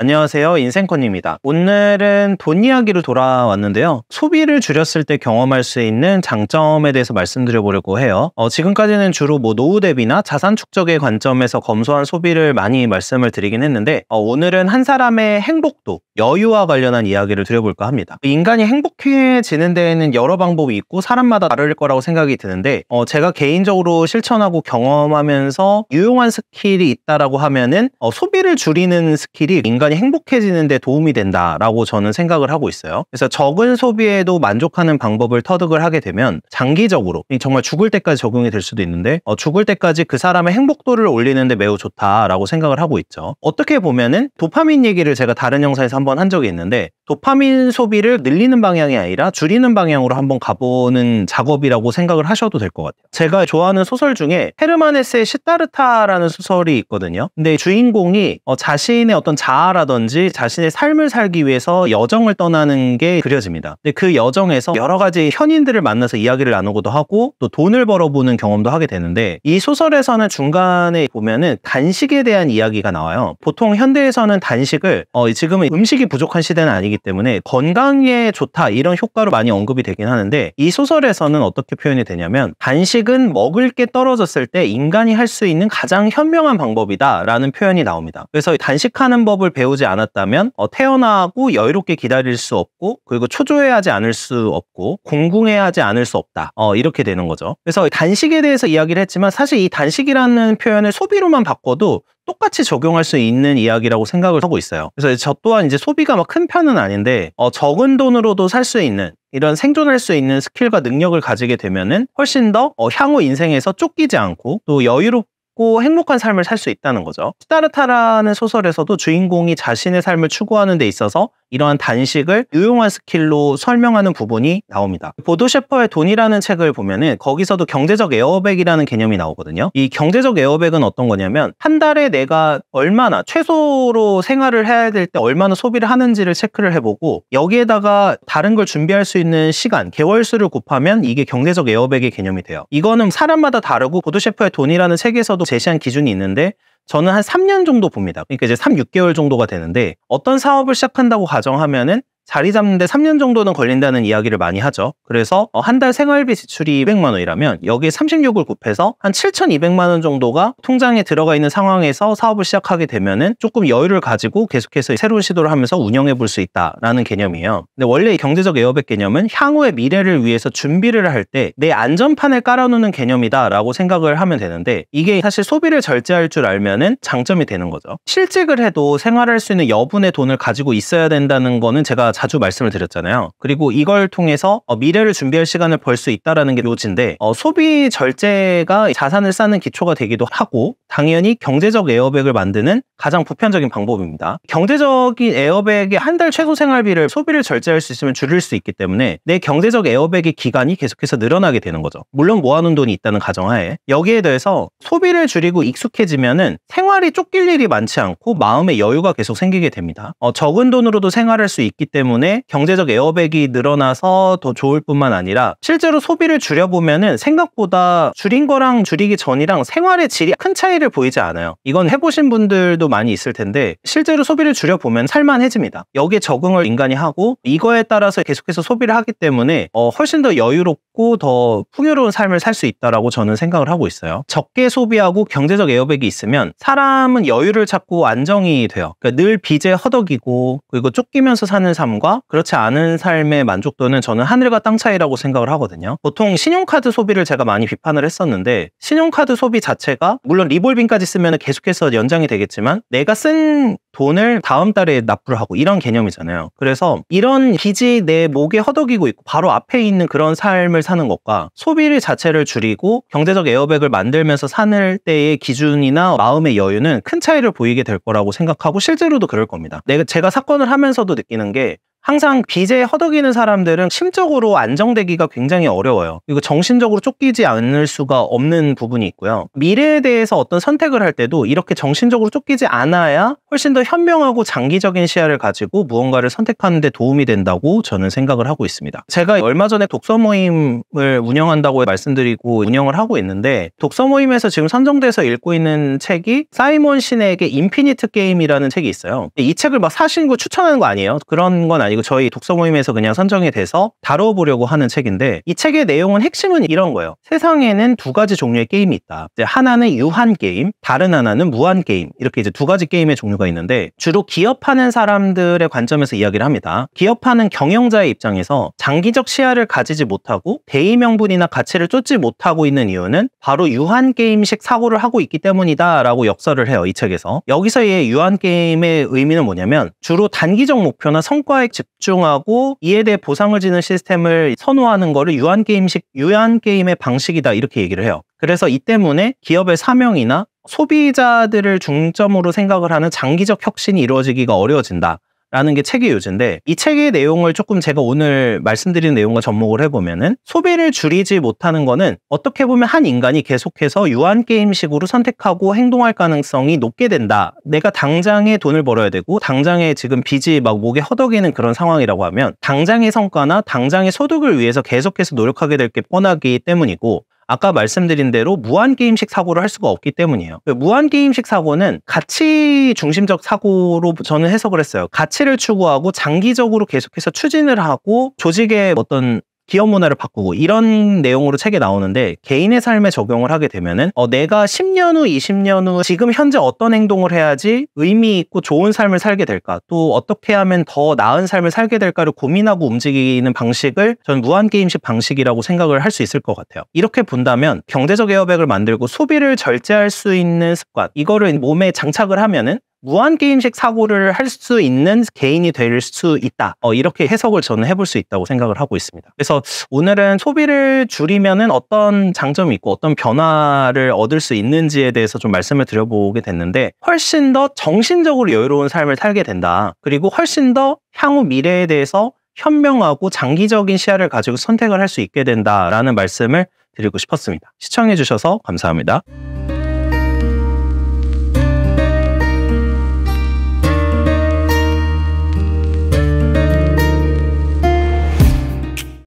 안녕하세요. 인생컨입니다. 오늘은 돈 이야기로 돌아왔는데요. 소비를 줄였을 때 경험할 수 있는 장점에 대해서 말씀드려보려고 해요. 지금까지는 주로 노후 대비나 자산 축적의 관점에서 검소한 소비를 많이 말씀을 드리긴 했는데 오늘은 한 사람의 행복도, 여유와 관련한 이야기를 드려볼까 합니다. 인간이 행복해지는 데에는 여러 방법이 있고 사람마다 다를 거라고 생각이 드는데 제가 개인적으로 실천하고 경험하면서 유용한 스킬이 있다라고 하면은 소비를 줄이는 스킬이 인간이 행복해지는 데 도움이 된다라고 저는 생각을 하고 있어요. 그래서 적은 소비에도 만족하는 방법을 터득을 하게 되면 장기적으로 정말 죽을 때까지 적용이 될 수도 있는데 죽을 때까지 그 사람의 행복도를 올리는 데 매우 좋다라고 생각을 하고 있죠. 어떻게 보면은 도파민 얘기를 제가 다른 영상에서 한번 한 적이 있는데 도파민 소비를 늘리는 방향이 아니라 줄이는 방향으로 한번 가보는 작업이라고 생각을 하셔도 될 것 같아요. 제가 좋아하는 소설 중에 헤르만 헤세의 시다르타라는 소설이 있거든요. 근데 주인공이 자신의 어떤 자아라든지 자신의 삶을 살기 위해서 여정을 떠나는 게 그려집니다. 근데 그 여정에서 여러 가지 현인들을 만나서 이야기를 나누고도 하고 또 돈을 벌어보는 경험도 하게 되는데 이 소설에서는 중간에 보면은 단식에 대한 이야기가 나와요. 보통 현대에서는 단식을 지금은 음식이 부족한 시대는 아니기 때문에 건강에 좋다 이런 효과로 많이 언급이 되긴 하는데 이 소설에서는 어떻게 표현이 되냐면 단식은 먹을 게 떨어졌을 때 인간이 할 수 있는 가장 현명한 방법이다 라는 표현이 나옵니다. 그래서 단식하는 법을 배우지 않았다면 태어나고 여유롭게 기다릴 수 없고 그리고 초조해하지 않을 수 없고 궁궁해하지 않을 수 없다 이렇게 되는 거죠. 그래서 단식에 대해서 이야기를 했지만 사실 이 단식이라는 표현을 소비로만 바꿔도 똑같이 적용할 수 있는 이야기라고 생각을 하고 있어요. 그래서 저 또한 이제 소비가 막 큰 편은 아닌데 적은 돈으로도 살 수 있는 이런 생존할 수 있는 스킬과 능력을 가지게 되면은 훨씬 더 향후 인생에서 쫓기지 않고 또 여유롭고 행복한 삶을 살 수 있다는 거죠. 시다르타라는 소설에서도 주인공이 자신의 삶을 추구하는 데 있어서 이러한 단식을 유용한 스킬로 설명하는 부분이 나옵니다. 보도 셰퍼의 돈이라는 책을 보면은 거기서도 경제적 에어백이라는 개념이 나오거든요. 이 경제적 에어백은 어떤 거냐면 한 달에 내가 얼마나 최소로 생활을 해야 될 때 얼마나 소비를 하는지를 체크를 해보고 여기에다가 다른 걸 준비할 수 있는 시간, 개월수를 곱하면 이게 경제적 에어백의 개념이 돼요. 이거는 사람마다 다르고 보도 셰퍼의 돈이라는 책에서도 제시한 기준이 있는데 저는 한 3년 정도 봅니다. 그러니까 이제 3, 6개월 정도가 되는데 어떤 사업을 시작한다고 가정하면은 자리 잡는데 3년 정도는 걸린다는 이야기를 많이 하죠. 그래서 한 달 생활비 지출이 200만 원이라면 여기에 36을 곱해서 한 7,200만 원 정도가 통장에 들어가 있는 상황에서 사업을 시작하게 되면은 조금 여유를 가지고 계속해서 새로운 시도를 하면서 운영해 볼 수 있다라는 개념이에요. 근데 원래 이 경제적 에어백 개념은 향후의 미래를 위해서 준비를 할 때 내 안전판을 깔아놓는 개념이다라고 생각을 하면 되는데 이게 사실 소비를 절제할 줄 알면은 장점이 되는 거죠. 실직을 해도 생활할 수 있는 여분의 돈을 가지고 있어야 된다는 거는 제가 자주 말씀을 드렸잖아요. 그리고 이걸 통해서 미래를 준비할 시간을 벌 수 있다는 게 요지인데 소비 절제가 자산을 쌓는 기초가 되기도 하고 당연히 경제적 에어백을 만드는 가장 보편적인 방법입니다. 경제적인 에어백의 한 달 최소 생활비를 소비를 절제할 수 있으면 줄일 수 있기 때문에 내 경제적 에어백의 기간이 계속해서 늘어나게 되는 거죠. 물론 모아놓은 돈이 있다는 가정하에 여기에 대해서 소비를 줄이고 익숙해지면은 생활이 쫓길 일이 많지 않고 마음의 여유가 계속 생기게 됩니다. 적은 돈으로도 생활할 수 있기 때문에 경제적 에어백이 늘어나서 더 좋을 뿐만 아니라 실제로 소비를 줄여보면은 생각보다 줄인 거랑 줄이기 전이랑 생활의 질이 큰 차이를 보이지 않아요. 이건 해보신 분들도 많이 있을 텐데 실제로 소비를 줄여보면 살만해집니다. 여기에 적응을 인간이 하고 이거에 따라서 계속해서 소비를 하기 때문에 훨씬 더 여유롭고 더 풍요로운 삶을 살 수 있다라고 저는 생각을 하고 있어요. 적게 소비하고 경제적 에어백이 있으면 사람은 여유를 찾고 안정이 돼요. 그러니까 늘 빚에 허덕이고 그리고 쫓기면서 사는 삶과 그렇지 않은 삶의 만족도는 저는 하늘과 땅 차이라고 생각을 하거든요. 보통 신용카드 소비를 제가 많이 비판을 했었는데 신용카드 소비 자체가 물론 리볼빙까지 쓰면 계속해서 연장이 되겠지만 내가 쓴 돈을 다음 달에 납부를 하고 이런 개념이잖아요. 그래서 이런 빚이 내 목에 허덕이고 있고 바로 앞에 있는 그런 삶을 사는 것과 소비를 자체를 줄이고 경제적 에어백을 만들면서 사는 때의 기준이나 마음의 여유는 큰 차이를 보이게 될 거라고 생각하고 실제로도 그럴 겁니다. 제가 사건을 하면서도 느끼는 게 항상 빚에 허덕이는 사람들은 심적으로 안정되기가 굉장히 어려워요. 그리고 정신적으로 쫓기지 않을 수가 없는 부분이 있고요. 미래에 대해서 어떤 선택을 할 때도 이렇게 정신적으로 쫓기지 않아야 훨씬 더 현명하고 장기적인 시야를 가지고 무언가를 선택하는 데 도움이 된다고 저는 생각을 하고 있습니다. 제가 얼마 전에 독서 모임을 운영한다고 말씀드리고 운영을 하고 있는데, 독서 모임에서 지금 선정돼서 읽고 있는 책이 사이먼 시넥의 인피니트 게임이라는 책이 있어요. 이 책을 막 사시는 거 추천하는 거 아니에요. 그런 건 아니고 저희 독서 모임에서 그냥 선정이 돼서 다뤄보려고 하는 책인데, 이 책의 내용은 핵심은 이런 거예요. 세상에는 두 가지 종류의 게임이 있다. 이제 하나는 유한 게임, 다른 하나는 무한 게임. 이렇게 이제 두 가지 게임의 종류가 있는데, 주로 기업하는 사람들의 관점에서 이야기를 합니다. 기업하는 경영자의 입장에서 장기적 시야를 가지지 못하고 대의 명분이나 가치를 쫓지 못하고 있는 이유는 바로 유한 게임식 사고를 하고 있기 때문이다 라고 역설을 해요, 이 책에서. 여기서의 유한 게임의 의미는 뭐냐면, 주로 단기적 목표나 성과에 집중하고 이에 대해 보상을 지는 시스템을 선호하는 거를 유한 게임의 방식이다, 이렇게 얘기를 해요. 그래서 이 때문에 기업의 사명이나 소비자들을 중점으로 생각을 하는 장기적 혁신이 이루어지기가 어려워진다 라는 게 책의 요지인데, 이 책의 내용을 조금 제가 오늘 말씀드리는 내용과 접목을 해보면은, 소비를 줄이지 못하는 거는 어떻게 보면 한 인간이 계속해서 유한 게임식으로 선택하고 행동할 가능성이 높게 된다. 내가 당장에 돈을 벌어야 되고 당장에 지금 빚이 막 목에 허덕이는 그런 상황이라고 하면 당장의 성과나 당장의 소득을 위해서 계속해서 노력하게 될 게 뻔하기 때문이고, 아까 말씀드린 대로 무한게임식 사고를 할 수가 없기 때문이에요. 무한게임식 사고는 가치 중심적 사고로 저는 해석을 했어요. 가치를 추구하고 장기적으로 계속해서 추진을 하고 조직의 어떤 기업 문화를 바꾸고 이런 내용으로 책에 나오는데, 개인의 삶에 적용을 하게 되면은 내가 10년 후, 20년 후 지금 현재 어떤 행동을 해야지 의미 있고 좋은 삶을 살게 될까, 또 어떻게 하면 더 나은 삶을 살게 될까를 고민하고 움직이는 방식을 저는 무한게임식 방식이라고 생각을 할 수 있을 것 같아요. 이렇게 본다면 경제적 에어백을 만들고 소비를 절제할 수 있는 습관, 이거를 몸에 장착을 하면은 무한게임식 사고를 할 수 있는 개인이 될 수 있다. 이렇게 해석을 저는 해볼 수 있다고 생각을 하고 있습니다. 그래서 오늘은 소비를 줄이면은 어떤 장점이 있고 어떤 변화를 얻을 수 있는지에 대해서 좀 말씀을 드려보게 됐는데, 훨씬 더 정신적으로 여유로운 삶을 살게 된다. 그리고 훨씬 더 향후 미래에 대해서 현명하고 장기적인 시야를 가지고 선택을 할 수 있게 된다라는 말씀을 드리고 싶었습니다. 시청해주셔서 감사합니다.